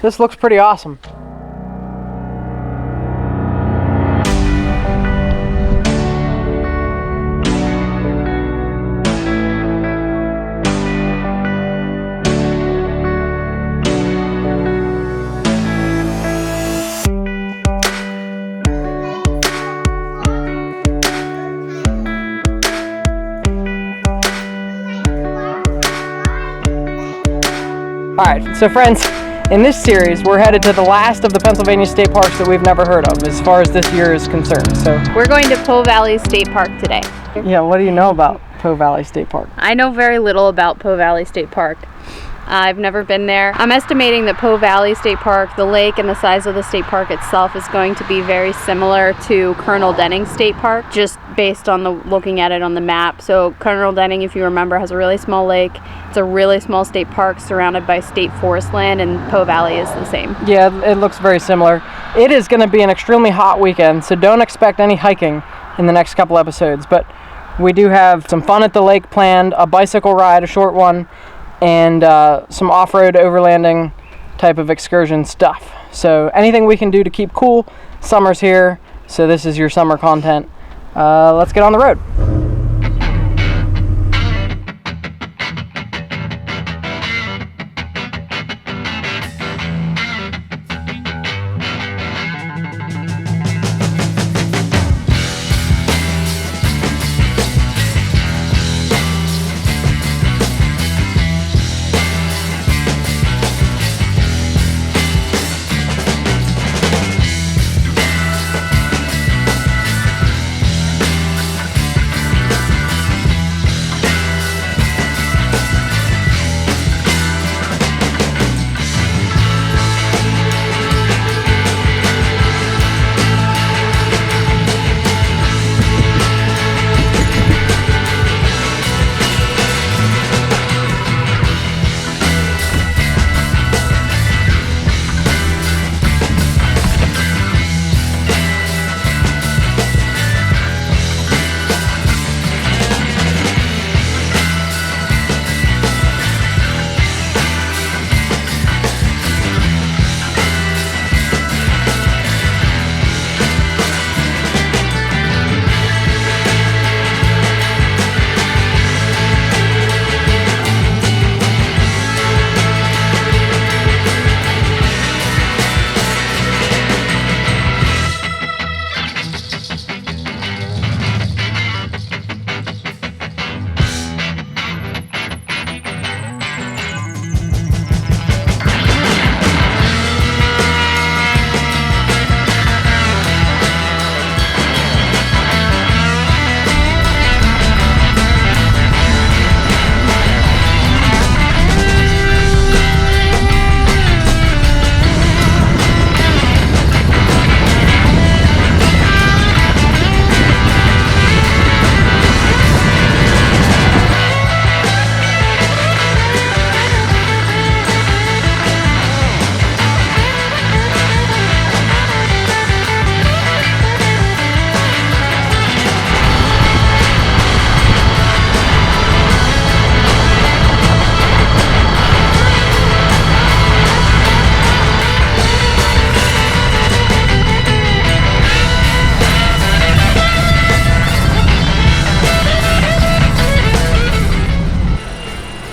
This looks pretty awesome. Alright, so friends, in this series, we're headed to the last of the Pennsylvania state parks that we've never heard of, as far as this year is concerned. So we're going to Poe Valley State Park today. Yeah, what do you know about Poe Valley State Park? I know very little about Poe Valley State Park. I've never been there. I'm estimating that Poe Valley State Park, the lake and the size of the state park itself, is going to be very similar to Colonel Denning State Park, just based on looking at it on the map. So Colonel Denning, if you remember, has a really small lake. It's a really small state park surrounded by state forest land, and Poe Valley is the same. Yeah, it looks very similar. It is going to be an extremely hot weekend, so don't expect any hiking in the next couple episodes, but we do have some fun at the lake planned, a bicycle ride, a short one, and some off-road overlanding type of excursion stuff. So anything we can do to keep cool. Summer's here, so this is your summer content. Let's get on the road.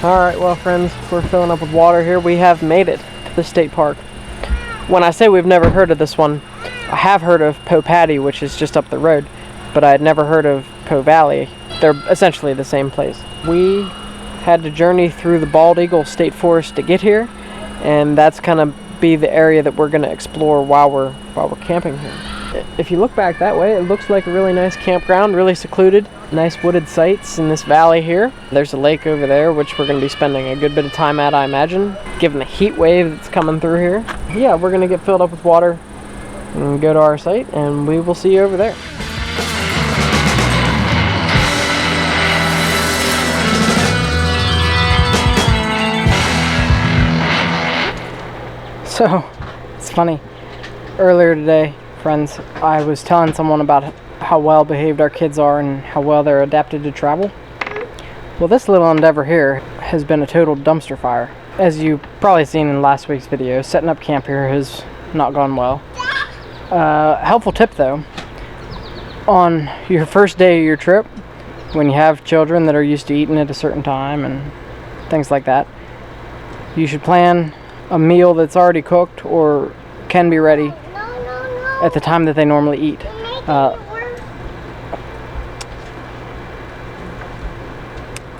Alright, well friends, we're filling up with water here. We have made it to the state park. When I say we've never heard of this one, I have heard of Poe Paddy, which is just up the road, but I had never heard of Poe Valley. They're essentially the same place. We had to journey through the Bald Eagle State Forest to get here, and that's kind of be the area that we're going to explore while we're camping here. If you look back that way, it looks like a really nice campground, really secluded, nice wooded sites in this valley here. There's a lake over there, which we're going to be spending a good bit of time at, I imagine, given the heat wave that's coming through here. Yeah, we're going to get filled up with water and go to our site, and we will see you over there. So, it's funny. Earlier today, friends, I was telling someone about how well behaved our kids are and how well they're adapted to travel. Well, this little endeavor here has been a total dumpster fire. as you probably seen in last week's video, setting up camp here has not gone well. Helpful tip though, on your first day of your trip, when you have children that are used to eating at a certain time and things like that, you should plan a meal that's already cooked or can be ready at the time that they normally eat.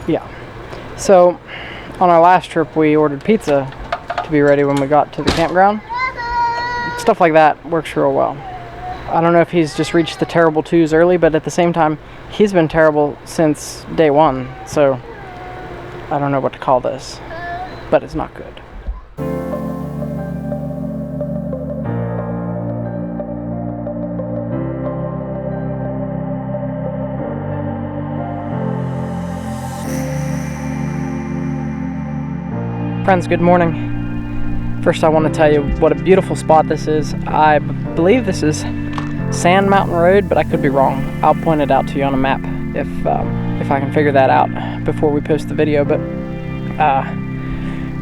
Yeah. So on our last trip we ordered pizza to be ready when we got to the campground. Stuff like that works real well. I don't know if he's just reached the terrible twos early, but at the same time he's been terrible since day one, so I don't know what to call this, but it's not good. Friends, good morning. First I want to tell you what a beautiful spot this is. I believe this is Sand Mountain Road, but I could be wrong. I'll point it out to you on a map if I can figure that out before we post the video. But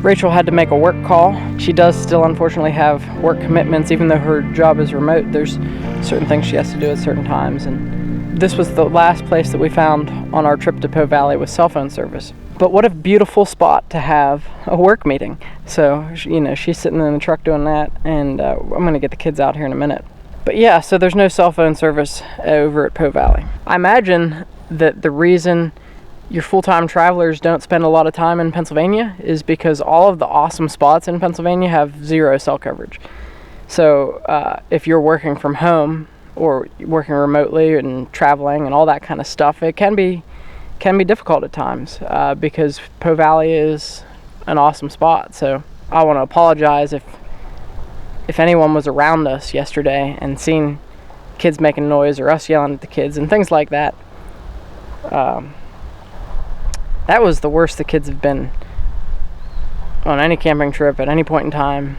Rachel had to make a work call. She does still unfortunately have work commitments, even though her job is remote. There's certain things she has to do at certain times, and this was the last place that we found on our trip to Poe Valley with cell phone service. But what a beautiful spot to have a work meeting. So, you know, she's sitting in the truck doing that, and I'm going to get the kids out here in a minute. But yeah, so there's no cell phone service over at Poe Valley. I imagine that the reason your full-time travelers don't spend a lot of time in Pennsylvania is because all of the awesome spots in Pennsylvania have zero cell coverage. So if you're working from home or working remotely and traveling and all that kind of stuff, it can be difficult at times because Poe Valley is an awesome spot. So I want to apologize if anyone was around us yesterday and seen kids making noise or us yelling at the kids and things like that. That was the worst the kids have been on any camping trip at any point in time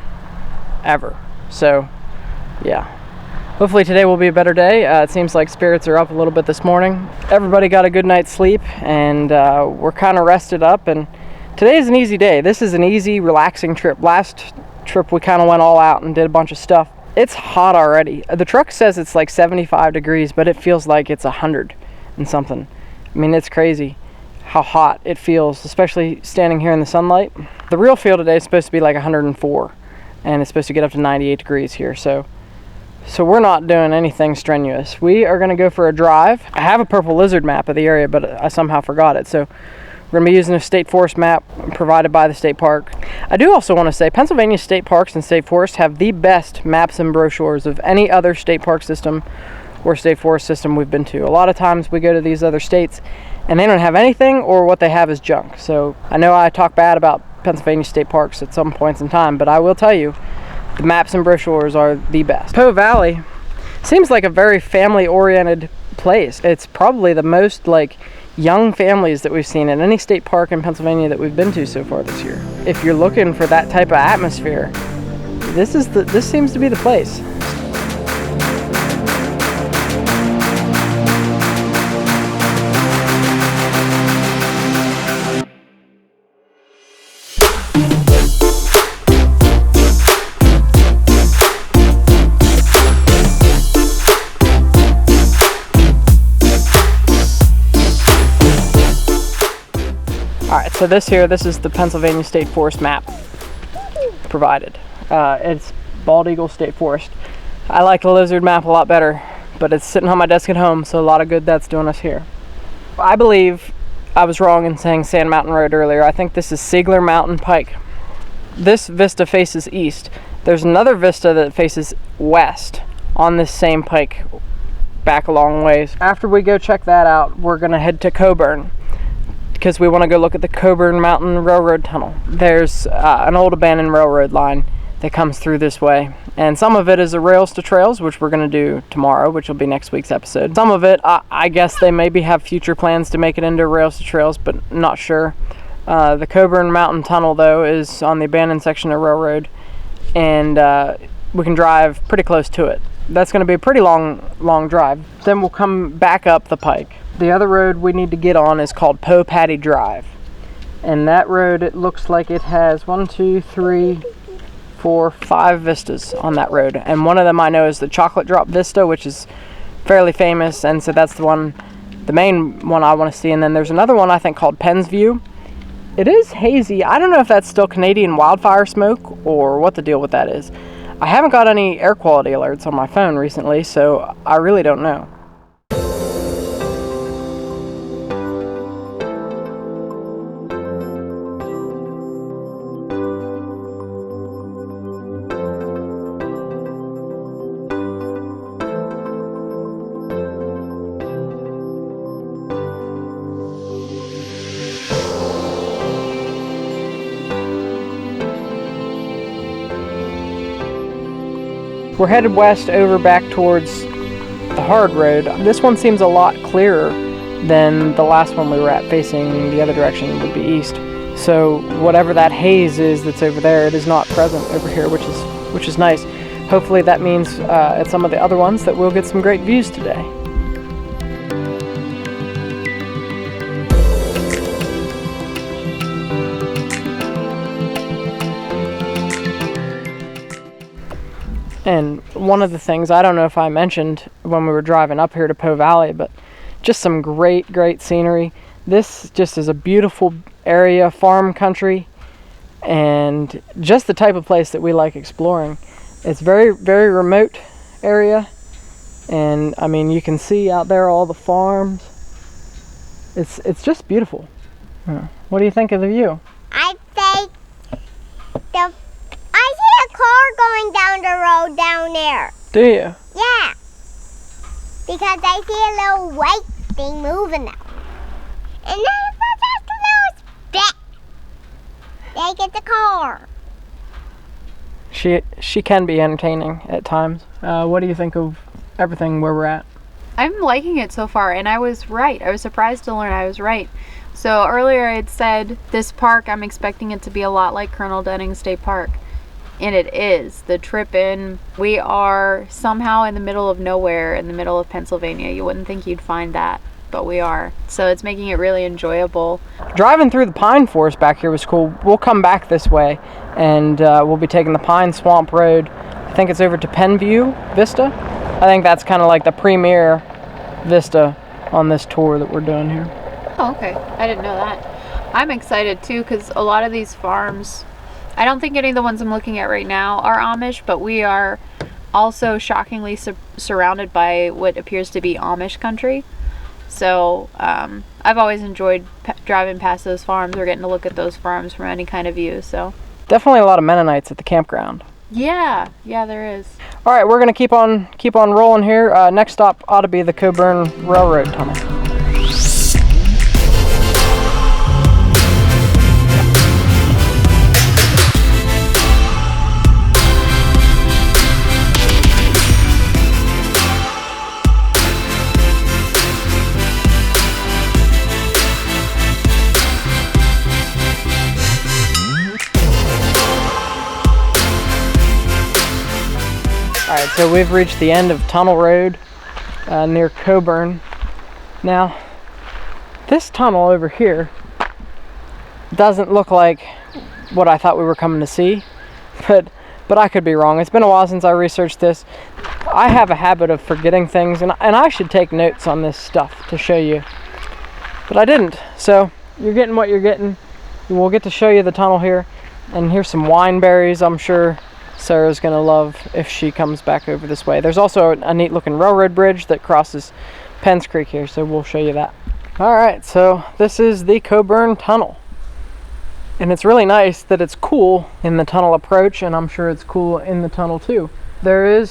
ever. So yeah. Hopefully today will be a better day. It seems like spirits are up a little bit this morning. Everybody got a good night's sleep, and we're kind of rested up, and today is an easy day. This is an easy, relaxing trip. Last trip we kind of went all out and did a bunch of stuff. It's hot already. The truck says it's like 75 degrees, but it feels like it's 100 and something. I mean, it's crazy how hot it feels, especially standing here in the sunlight. The real feel today is supposed to be like 104, and it's supposed to get up to 98 degrees here, so we're not doing anything strenuous. We are going to go for a drive. I have a purple lizard map of the area, but I somehow forgot it. So we're going to be using a state forest map provided by the state park. I do also want to say Pennsylvania state parks and state forests have the best maps and brochures of any other state park system or state forest system we've been to. A lot of times we go to these other states and they don't have anything, or what they have is junk. So I know I talk bad about Pennsylvania state parks at some points in time, but I will tell you, the maps and brochures are the best. Poe Valley seems like a very family-oriented place. It's probably the most like young families that we've seen in any state park in Pennsylvania that we've been to so far this year. If you're looking for that type of atmosphere, this seems to be the place. So this is the Pennsylvania State Forest map provided. It's Bald Eagle State Forest. I like the lizard map a lot better, but it's sitting on my desk at home, so a lot of good that's doing us here. I believe I was wrong in saying Sand Mountain Road earlier. I think this is Siglerville Mountain Pike. This vista faces east. There's another vista that faces west on this same pike back a long ways. After we go check that out, we're gonna head to Coburn, because we want to go look at the Coburn Mountain Railroad Tunnel. There's an old abandoned railroad line that comes through this way, and some of it is a rails to trails, which we're going to do tomorrow, which will be next week's episode. Some of it, I guess they maybe have future plans to make it into rails to trails, but not sure. The Coburn Mountain Tunnel, though, is on the abandoned section of railroad, and we can drive pretty close to it. That's going to be a pretty long drive. Then we'll come back up the pike. The other road we need to get on is called Poe Paddy Drive. And that road, it looks like it has 1, 2, 3, 4, 5 vistas on that road. And one of them I know is the Chocolate Drop Vista, which is fairly famous, and so that's the main one I want to see. And then there's another one I think called Penn's View. It is hazy. I don't know if that's still Canadian wildfire smoke or what the deal with that is. I haven't got any air quality alerts on my phone recently, so I really don't know. We're headed west over back towards the hard road. This one seems a lot clearer than the last one we were at, facing the other direction would be east. So whatever that haze is that's over there, it is not present over here, which is nice. Hopefully that means at some of the other ones that we'll get some great views today. And one of the things, I don't know if I mentioned when we were driving up here to Poe Valley, but just some great scenery. This just is a beautiful area, farm country, and just the type of place that we like exploring. It's very remote area, and I mean you can see out there all the farms. It's just beautiful. What do you think of the view? I think I see a car going down the road down there. Do you? Yeah. Because I see a little white thing moving now. And then it's just a little speck. They get the car. She can be entertaining at times. What do you think of everything where we're at? I'm liking it so far, and I was right. I was surprised to learn I was right. So earlier I had said this park, I'm expecting it to be a lot like Colonel Denning State Park. And it is. The trip in, we are somehow in the middle of nowhere, in the middle of Pennsylvania. You wouldn't think you'd find that, but we are. So it's making it really enjoyable. Driving through the pine forest back here was cool. We'll come back this way, and we'll be taking the Pine Swamp Road. I think it's over to Penview Vista. I think that's kind of like the premier vista on this tour that we're doing here. Oh, okay. I didn't know that. I'm excited too, because a lot of these farms, I don't think any of the ones I'm looking at right now are Amish, but we are also shockingly surrounded by what appears to be Amish country. So I've always enjoyed driving past those farms or getting to look at those farms from any kind of view. So definitely a lot of Mennonites at the campground. Yeah, there is. All right, we're gonna keep on rolling here. Next stop ought to be the Coburn Railroad Tunnel. Alright, so we've reached the end of Tunnel Road near Coburn. Now, this tunnel over here doesn't look like what I thought we were coming to see, but I could be wrong. It's been a while since I researched this. I have a habit of forgetting things, and I should take notes on this stuff to show you, but I didn't. So you're getting what you're getting. We'll get to show you the tunnel here, and here's some wine berries. I'm sure Sarah's gonna love if she comes back over this way. There's also a neat looking railroad bridge that crosses Penns Creek here, so we'll show you that. Alright, so this is the Coburn Tunnel. And it's really nice that it's cool in the tunnel approach, and I'm sure it's cool in the tunnel too. There is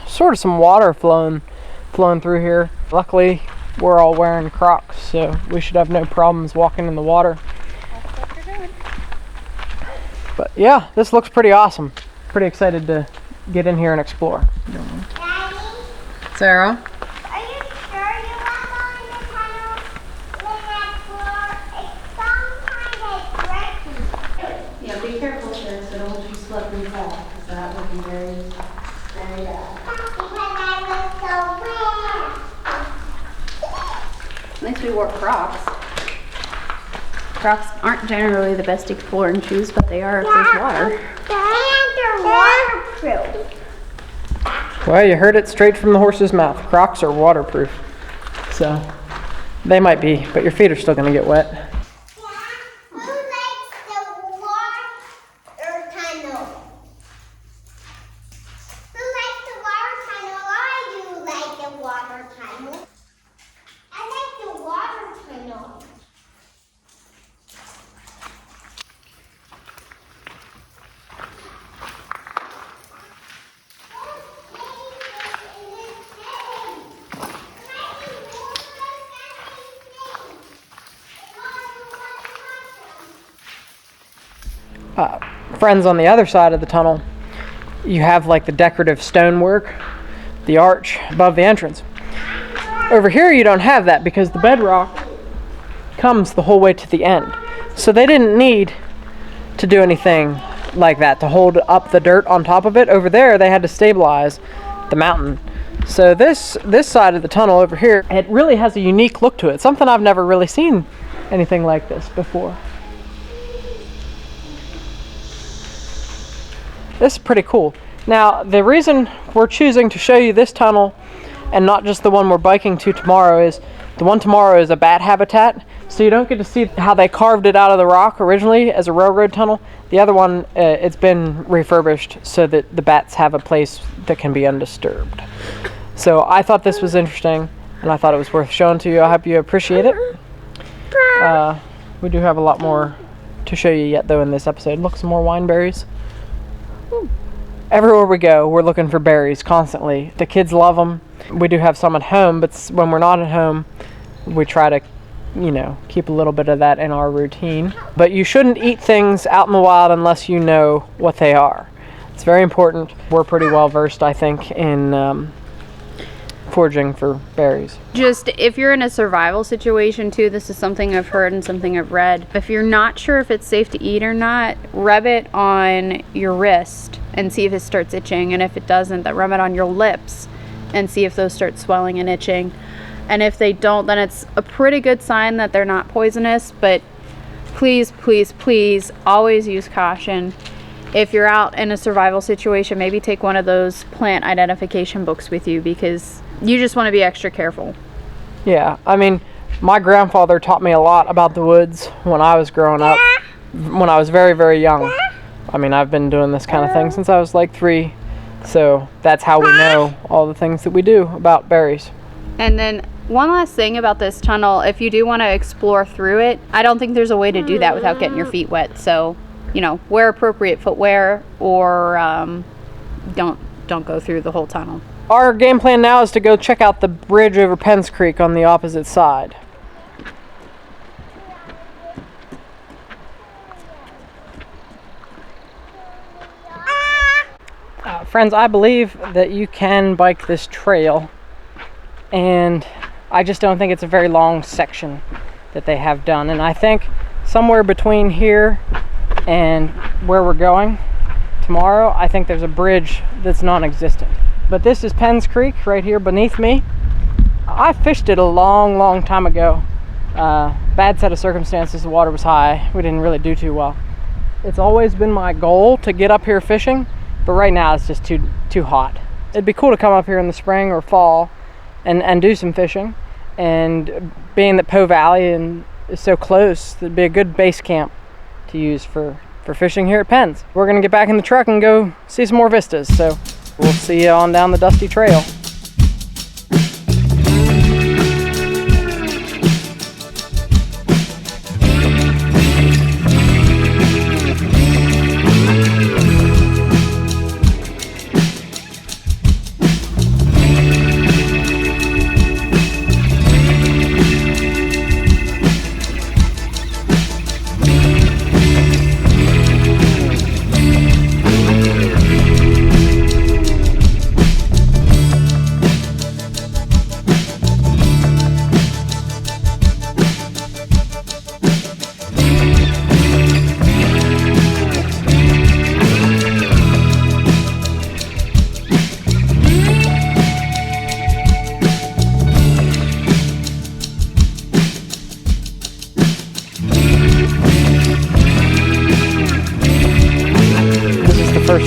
sort of some water flowing through here. Luckily, we're all wearing Crocs, so we should have no problems walking in the water. That's what you're doing. But yeah, this looks pretty awesome. Pretty excited to get in here and explore. Daddy, Sarah? are you sure you want to go in the tunnel with that floor? It's some kind of tricky. Yeah, be careful with this. Don't let you slip and fall, because that would be very bad. Because I was so wet. At least we wore Crocs. Crocs aren't generally the best exploring shoes, but they are if there's water. And they're waterproof. Well, you heard it straight from the horse's mouth. Crocs are waterproof. So, they might be, but your feet are still going to get wet. Who likes the water tunnel? Who likes the water tunnel? I do like the water tunnel. I like the water tunnel. Friends, on the other side of the tunnel, you have like the decorative stonework, the arch above the entrance. Over here you don't have that because the bedrock comes the whole way to the end. So they didn't need to do anything like that to hold up the dirt on top of it. Over there they had to stabilize the mountain. So this side of the tunnel over here, it really has a unique look to it. Something I've never really seen anything like this before. This is pretty cool. Now, the reason we're choosing to show you this tunnel and not just the one we're biking to tomorrow is the one tomorrow is a bat habitat, so you don't get to see how they carved it out of the rock originally as a railroad tunnel. The other one, it's been refurbished so that the bats have a place that can be undisturbed. So I thought this was interesting, and I thought it was worth showing to you. I hope you appreciate it. We do have a lot more to show you yet, though, in this episode. Look, some more wine berries. Everywhere we go, we're looking for berries constantly. The kids love them. We do have some at home, but when we're not at home, we try to, keep a little bit of that in our routine. But you shouldn't eat things out in the wild unless you know what they are. It's very important. We're pretty well versed, I think, in foraging for berries. Just if you're in a survival situation too, this is something I've heard and something I've read. If you're not sure if it's safe to eat or not, rub it on your wrist and see if it starts itching. And if it doesn't, then rub it on your lips and see if those start swelling and itching. And if they don't, then it's a pretty good sign that they're not poisonous. But please, please, please always use caution. If you're out in a survival situation, maybe take one of those plant identification books with you because you just want to be extra careful. Yeah, I mean, my grandfather taught me a lot about the woods when I was growing up, when I was very, very young. I mean, I've been doing this kind of thing since I was like 3, so that's how we know all the things that we do about berries. And then one last thing about this tunnel, if you do want to explore through it, I don't think there's a way to do that without getting your feet wet. So, wear appropriate footwear or don't go through the whole tunnel. Our game plan now is to go check out the bridge over Penns Creek on the opposite side. Friends, I believe that you can bike this trail, and I just don't think it's a very long section that they have done. And I think somewhere between here and where we're going tomorrow, I think there's a bridge that's non-existent. But this is Penns Creek right here beneath me. I fished it a long, long time ago. Bad set of circumstances, the water was high. We didn't really do too well. It's always been my goal to get up here fishing, but right now it's just too hot. It'd be cool to come up here in the spring or fall and do some fishing. And being that Poe Valley is so close, it'd be a good base camp to use for fishing here at Penns. We're gonna get back in the truck and go see some more vistas. So we'll see you on down the dusty trail.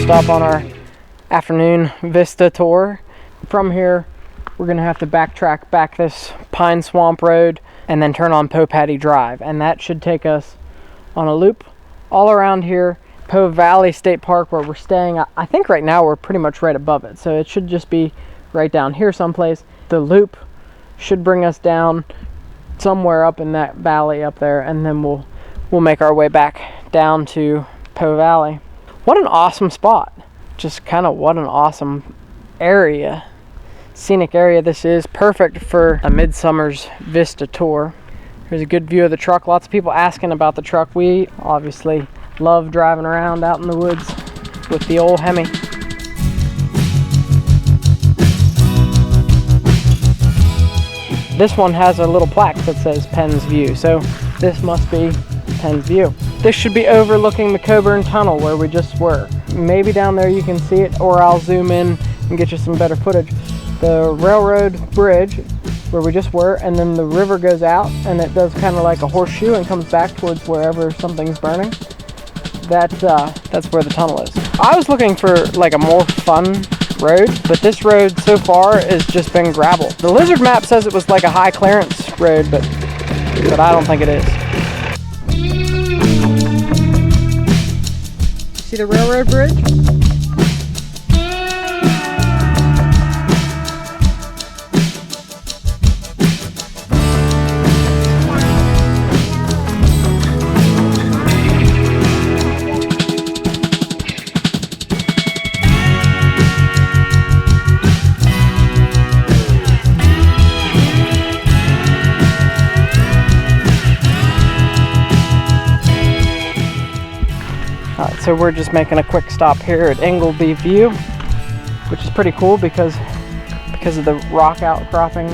stop on our afternoon vista tour. From here, we're gonna have to backtrack back this Pine Swamp Road and then turn on Poe Paddy Drive, and that should take us on a loop all around here. Poe Valley State Park, where we're staying, I think right now we're pretty much right above it, so it should just be right down here someplace. The loop should bring us down somewhere up in that valley up there, and then we'll make our way back down to Poe Valley. What an awesome spot. Just kind of what an awesome area. Scenic area this is. Perfect for a midsummer's vista tour. Here's a good view of the truck. Lots of people asking about the truck. We obviously love driving around out in the woods with the old Hemi. This one has a little plaque that says Penn's View, so this must be Penn's View. This should be overlooking the Coburn Tunnel where we just were. Maybe down there you can see it, or I'll zoom in and get you some better footage. The railroad bridge where we just were, and then the river goes out and it does kind of like a horseshoe and comes back towards wherever something's burning. That's where the tunnel is. I was looking for like a more fun road, but this road so far has just been gravel. The lizard map says it was like a high clearance road, but I don't think it is. See the railroad bridge? So we're just making a quick stop here at Ingleby View, which is pretty cool because of the rock outcropping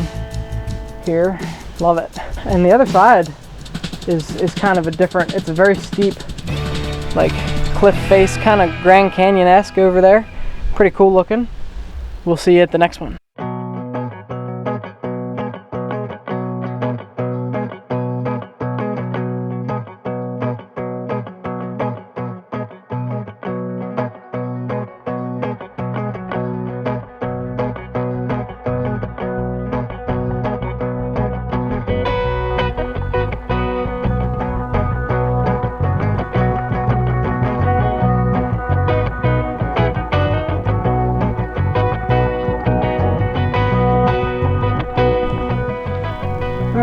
here. Love it. And the other side is kind of a different, it's a very steep, like cliff face, kind of Grand Canyon-esque over there. Pretty cool looking. We'll see you at the next one.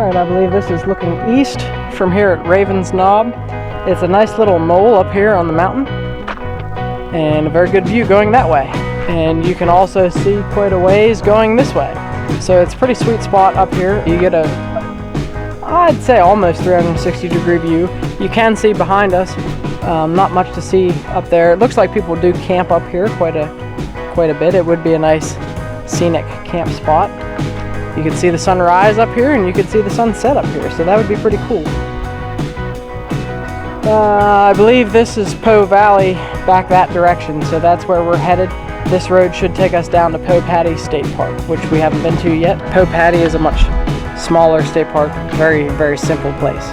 I believe this is looking east from here at Raven's Knob. It's a nice little knoll up here on the mountain and a very good view going that way. And you can also see quite a ways going this way. So it's a pretty sweet spot up here. You get a, I'd say almost 360-degree view. You can see behind us, not much to see up there. It looks like people do camp up here quite a bit. It would be a nice scenic camp spot. You can see the sunrise up here and you can see the sunset up here, so that would be pretty cool. I believe this is Poe Valley back that direction, so that's where we're headed. This road should take us down to Poe Paddy State Park, which we haven't been to yet. Poe Paddy is a much smaller state park, very, very simple place.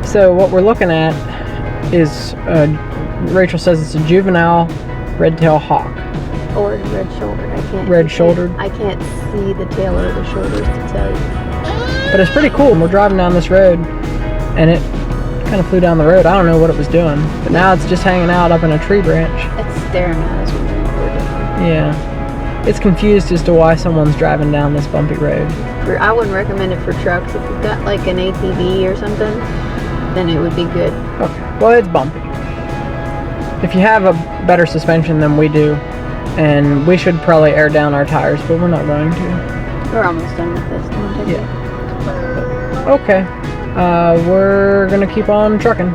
So what we're looking at is, Rachel says it's a juvenile red-tailed hawk. Or red-shouldered. I can't. Red-shouldered? I can't see the tail or the shoulders to tell you. But it's pretty cool. We're driving down this road, and it kind of flew down the road. I don't know what it was doing, but now it's just hanging out up in a tree branch. It's staring at us when we're recording. Yeah. It's confused as to why someone's driving down this bumpy road. I wouldn't recommend it for trucks. If you've got like an ATV or something, then it would be good. Okay. Well, it's bumpy. If you have a better suspension than we do, and we should probably air down our tires, but we're not going to. We're almost done with this. Yeah. Okay. We're gonna keep on trucking.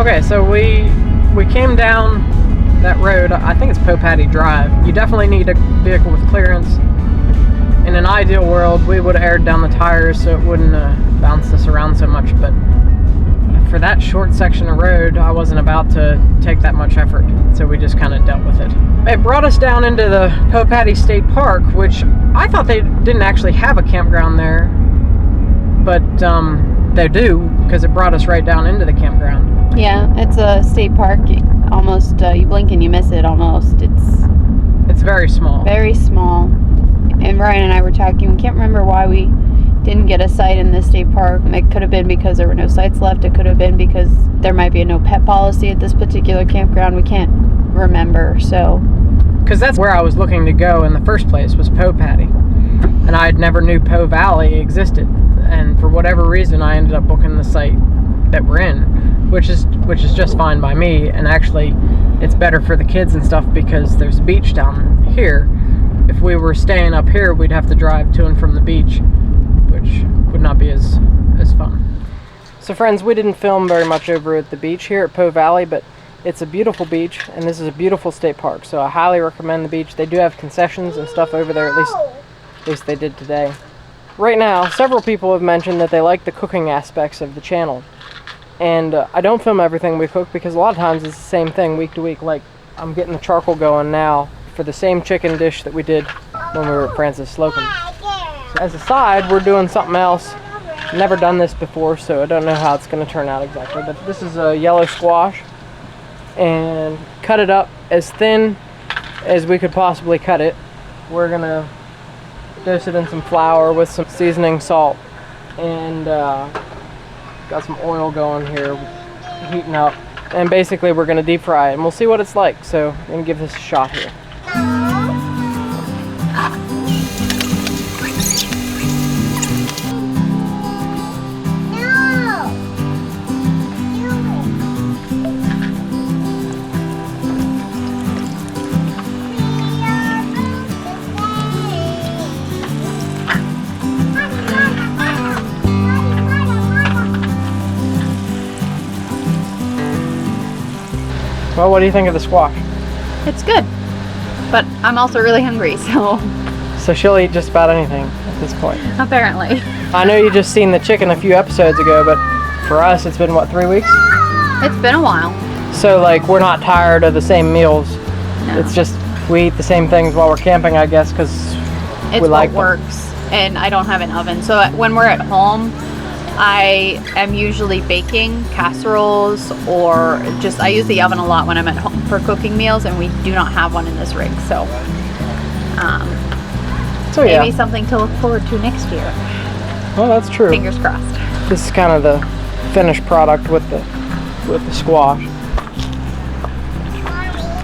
Okay, so we came down that road. I think it's Poe Paddy Drive. You definitely need a vehicle with clearance. In an ideal world, we would have aired down the tires so it wouldn't bounce us around so much, but for that short section of road, I wasn't about to take that much effort, so we just kind of dealt with it. It brought us down into the Poe Paddy State Park, which I thought they didn't actually have a campground there, but they do, because it brought us right down into the campground. Yeah, it's a state park. Almost, you blink and you miss it almost. It's very small. Very small. And Ryan and I were talking, we can't remember why we didn't get a site in this state park. It could have been because there were no sites left. It could have been because there might be a no pet policy at this particular campground. We can't remember, so. Because that's where I was looking to go in the first place, was Poe Paddy. And I never knew Poe Valley existed. And for whatever reason, I ended up booking the site that we're in, which is just fine by me. And actually, it's better for the kids and stuff because there's a beach down here. If we were staying up here, we'd have to drive to and from the beach, which would not be as fun. So friends, we didn't film very much over at the beach here at Poe Valley, but it's a beautiful beach, and this is a beautiful state park, so I highly recommend the beach. They do have concessions and stuff over there, at least they did today. Right now, several people have mentioned that they like the cooking aspects of the channel, and I don't film everything we cook because a lot of times it's the same thing week to week. Like, I'm getting the charcoal going now for the same chicken dish that we did when we were at Francis Slocum. So as a side, we're doing something else. Never done this before, so I don't know how it's going to turn out exactly, but this is a yellow squash, and cut it up as thin as we could possibly cut it. We're going to dose it in some flour with some seasoning salt, and got some oil going here, heating up, and basically we're going to deep fry it, and we'll see what it's like, so I'm going to give this a shot here. Well, what do you think of the squash? It's good, but I'm also really hungry, so. So she'll eat just about anything at this point. Apparently. I know you just seen the chicken a few episodes ago, but for us it's been, what, 3 weeks? It's been a while. So, like, we're not tired of the same meals. No. It's just we eat the same things while we're camping, I guess, because we like them. It's what works, and I don't have an oven. So when we're at home, I am usually baking casseroles, or I use the oven a lot when I'm at home for cooking meals, and we do not have one in this rig, so yeah. Maybe something to look forward to next year. Well, that's true. Fingers crossed. This is kind of the finished product with the squash.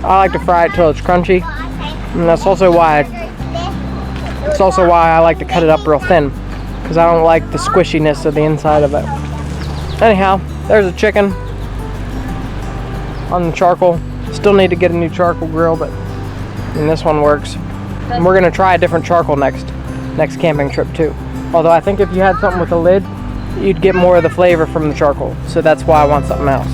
I like to fry it till it's crunchy, and that's also why I like to cut it up real thin, because I don't like the squishiness of the inside of it. Anyhow, there's a chicken on the charcoal. Still need to get a new charcoal grill, but this one works. And we're gonna try a different charcoal next camping trip too. Although I think if you had something with a lid, you'd get more of the flavor from the charcoal. So that's why I want something else.